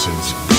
Simpson's Beats.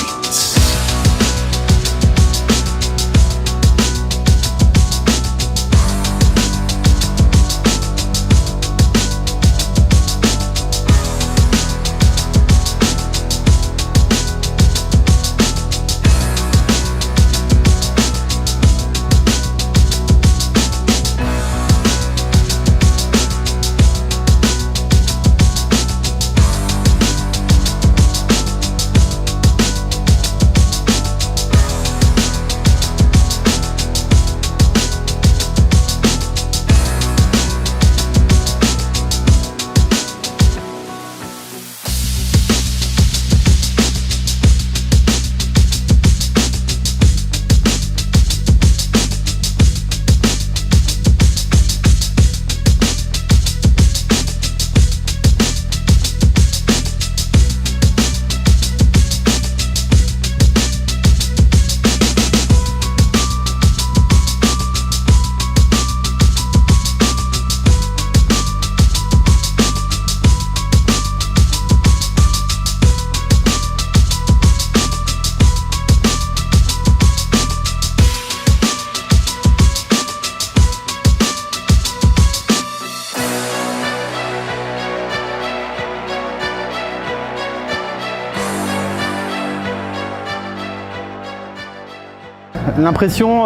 L'impression,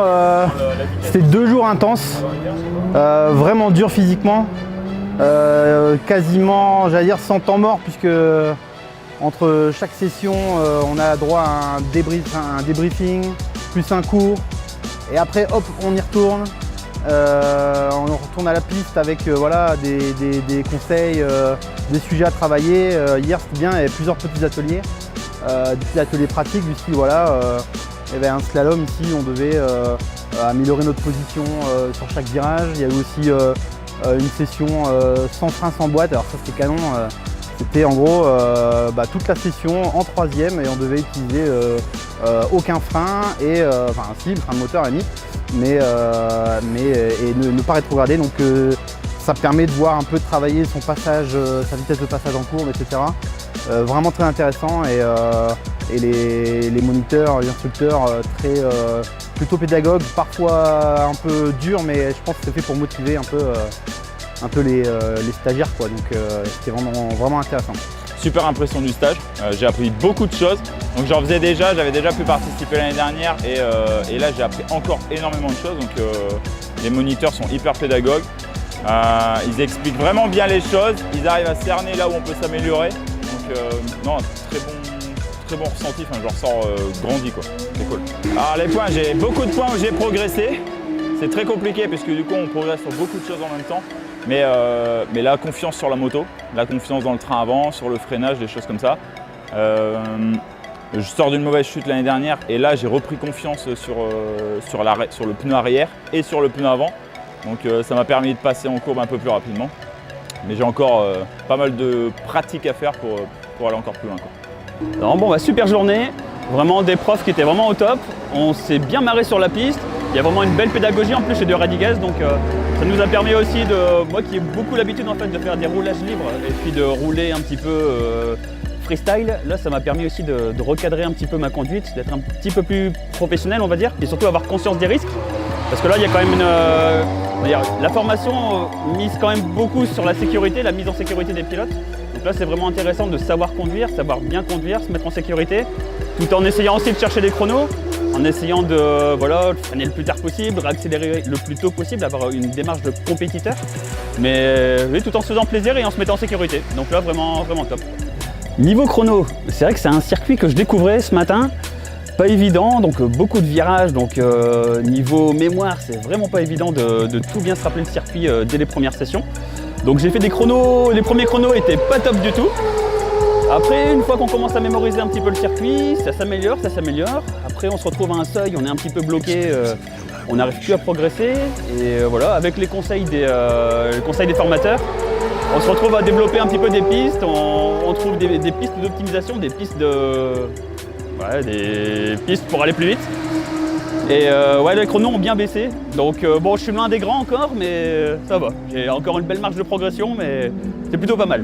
c'était 2 jours intenses, vraiment dur physiquement, quasiment, j'allais dire, sans temps mort, puisque entre chaque session, on a droit à un débriefing, plus un cours, et après, hop, on y retourne. On retourne à la piste avec voilà, des conseils, des sujets à travailler. Hier, c'était bien, il y avait plusieurs petits ateliers, des petits ateliers pratiques du style, voilà. Il y avait un slalom ici, on devait améliorer notre position sur chaque virage. Il y avait aussi une session sans frein, sans boîte. Alors ça c'était canon, c'était en gros toute la session en 3e et on devait utiliser aucun frein et enfin si, le frein de moteur à la limite, mais ne pas rétrograder. Donc ça permet de voir un peu de travailler son passage, sa vitesse de passage en courbe, etc. Vraiment très intéressant et les moniteurs, les instructeurs plutôt pédagogues, parfois un peu durs, mais je pense que c'est fait pour motiver un peu les stagiaires, quoi. Donc c'était vraiment intéressant. Super impression du stage, j'ai appris beaucoup de choses. Donc j'en faisais déjà, j'avais déjà pu participer l'année dernière et là j'ai appris encore énormément de choses. Donc les moniteurs sont hyper pédagogues, ils expliquent vraiment bien les choses, ils arrivent à cerner là où on peut s'améliorer. Donc non, très bon ressenti, enfin, je ressors grandi, quoi. C'est cool. Alors les points, j'ai beaucoup de points où j'ai progressé. C'est très compliqué parce que du coup on progresse sur beaucoup de choses en même temps. Mais la confiance sur la moto, la confiance dans le train avant, sur le freinage, des choses comme ça. Je sors d'une mauvaise chute l'année dernière et là j'ai repris confiance sur le pneu arrière et sur le pneu avant. Donc ça m'a permis de passer en courbe un peu plus rapidement. Mais j'ai encore pas mal de pratiques à faire pour aller encore plus loin, quoi. Alors bon, super journée, vraiment des profs qui étaient vraiment au top. On s'est bien marré sur la piste. Il y a vraiment une belle pédagogie en plus chez De Radiguez, donc ça nous a permis aussi moi qui ai beaucoup l'habitude en fait de faire des roulages libres et puis de rouler un petit peu freestyle, là ça m'a permis aussi de recadrer un petit peu ma conduite, d'être un petit peu plus professionnel on va dire, et surtout avoir conscience des risques. Parce que là il y a quand même la formation mise quand même beaucoup sur la sécurité, la mise en sécurité des pilotes. Donc là c'est vraiment intéressant de savoir conduire, savoir bien conduire, se mettre en sécurité, tout en essayant aussi de chercher des chronos, en essayant de freiner le plus tard possible, réaccélérer le plus tôt possible, avoir une démarche de compétiteur, mais oui, tout en se faisant plaisir et en se mettant en sécurité. Donc là vraiment top. Niveau chrono, c'est vrai que c'est un circuit que je découvrais ce matin. Pas évident, donc beaucoup de virages, donc niveau mémoire, c'est vraiment pas évident de tout bien se rappeler le circuit dès les premières sessions. Donc j'ai fait des chronos, les premiers chronos étaient pas top du tout. Après, une fois qu'on commence à mémoriser un petit peu le circuit, ça s'améliore. Après, on se retrouve à un seuil, on est un petit peu bloqué, on n'arrive plus à progresser. Et voilà, avec les conseils des formateurs, on se retrouve à développer un petit peu des pistes, on trouve des pistes d'optimisation, des pistes pour aller plus vite. Et les chronos ont bien baissé. Donc bon, je suis loin des grands encore, mais ça va. J'ai encore une belle marge de progression, mais c'est plutôt pas mal.